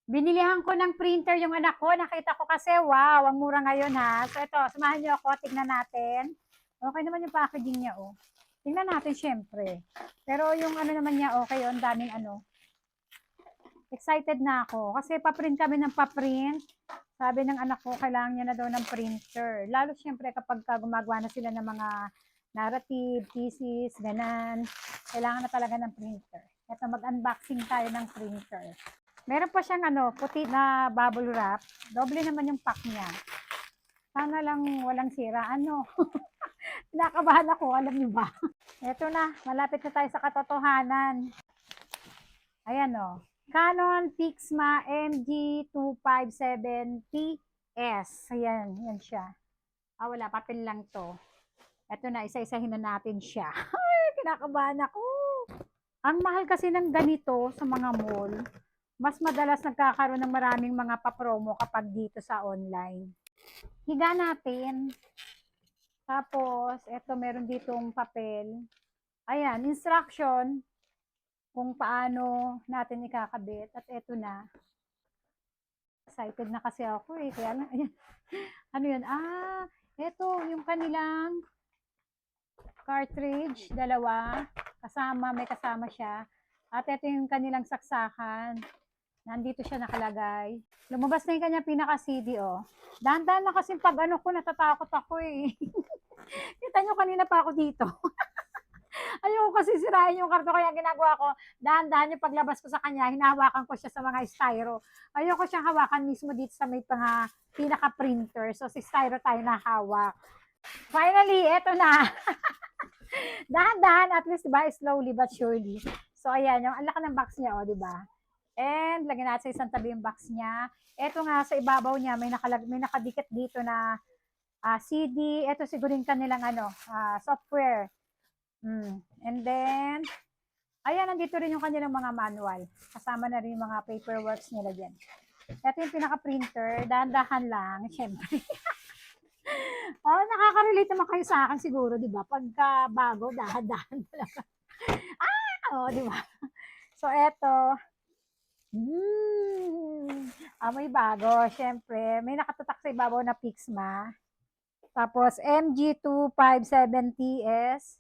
Binilihan ko ng printer yung anak ko. Nakita ko kasi, wow, ang mura ngayon ha. So ito, samahan niyo ako, tignan natin. Okay naman yung packaging niya, oh. Tingnan natin syempre. Pero yung ano naman niya, okay, ang daming ano. Excited na ako. Kasi paprint kami ng paprint. Sabi ng anak ko, kailangan niya na daw ng printer. Lalo syempre kapag gumagawa na sila ng mga narrative, thesis, ganan. Kailangan na talaga ng printer. Ito, mag-unboxing tayo ng printer. Meron pa siyang ano, puti na bubble wrap. Doble naman yung pack niya. Sana lang walang sira. Ano? Kinakabahan ako, alam niyo ba? Ito na, malapit na tayo sa katotohanan. Ayan o. Canon Pixma MG257TS. Ayan, yan siya. Wala, papel lang to. Ito na, isa-isahin na natin siya. Ay, kinakabahan ako. Ang mahal kasi ng ganito sa mga mall. Mas madalas nagkakaroon ng maraming mga pa-promo kapag dito sa online. Higa natin. Tapos, eto meron ditong papel. Ayan, instruction kung paano natin ikakabit. At eto na. Excited na kasi ako eh. Kaya lang, ayan. Ano yun? Eto, yung kanilang cartridge, dalawa. May kasama siya. At eto yung kanilang saksakan. Nandito siya nakalagay. Lumabas na yung kanya pinaka-CD, oh. Dahan-dahan na kasi pag ano ko, natatakot ako eh. Kita nyo kanina pa ako dito. Ayoko kasi sirain yung karto, kaya ginagawa ko, dahan-dahan yung paglabas ko sa kanya, hinahawakan ko siya sa mga styro. Ayoko siyang hawakan mismo dito sa may pinaka-printer. So, si styro tayo nahawak. Finally, eto na. Dahan-dahan, at least, diba, slowly but surely. So, ayan, yung alak ng box niya, oh, diba? And lagyan natin sa isang tabi yung box niya. Ito nga sa ibabaw niya may nakadikit dito na CD. Ito siguro yung kanilang software. And then ayan, nandito rin yung kanilang mga manual. Kasama na rin yung mga paperworks nila diyan. Ito yung pinaka-printer, dahan-dahan lang, syempre. Nakaka-relate naman kayo sa akin siguro, 'di ba? Pagka bago, dahan-dahan talaga. Di ba? So eto, may bago. Siyempre, may nakatatak sa ibabaw na Pixma. Tapos, MG257TS.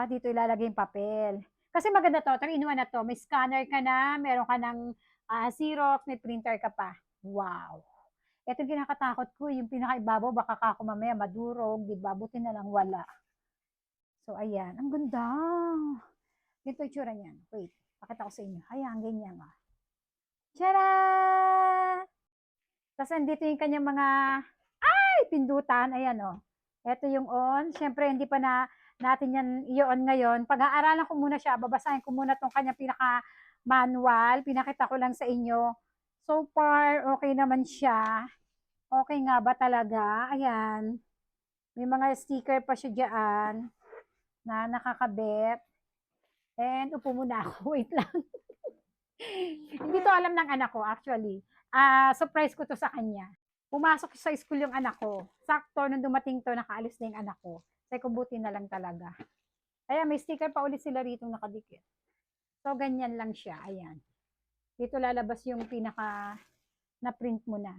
Dito ilalagay yung papel. Kasi maganda to, 3-in-1 na to. May scanner ka na, meron ka ng Xerox, may printer ka pa. Wow! Ito yung kinakatakot ko, yung pinakaibabaw, baka kako mamaya madurog, di ba? Buti na lang wala. So, ayan. Ang ganda. Ganito yung tsura niyan. Wait, pakita ko sa inyo. Ayan, ganyan. Tcharan! Tapos andito yung kanyang mga pindutan. Ayan o. Ito yung on. Siyempre, hindi pa natin yan i-on ngayon. Pag-aaralan ko muna siya, babasahin ko muna itong kanyang pinaka-manual. Pinakita ko lang sa inyo. So far, okay naman siya. Okay nga ba talaga? Ayan. May mga sticker pa siya dyan na nakakabit. And upo muna ako. Wait lang. Hindi to alam ng anak ko actually. Surprise ko to sa kanya. Pumasok sa school yung anak ko. Sakto, nung dumating to, nakaalis na yung anak ko. Sabi ko, buti na lang talaga. Ayan, may sticker pa ulit sila rito nakadikit. So, ganyan lang siya. Ayan. Dito lalabas yung pinaka na-print mo na.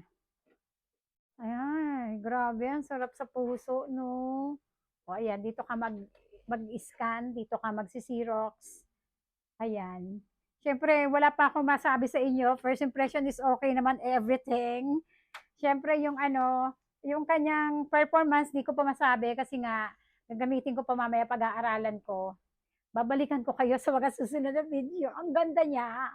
Ayan, grabe. Ang sarap sa puso, no? O, ayan, dito ka mag-scan. Dito ka magsi-xerox. Ayan. Siyempre, wala pa akong masabi sa inyo. First impression is okay naman everything. Siyempre, yung kanyang performance, di ko pa masabi kasi nga, gagamitin ko pa mamaya pag-aaralan ko. Babalikan ko kayo sa mga susunod na video. Ang ganda niya.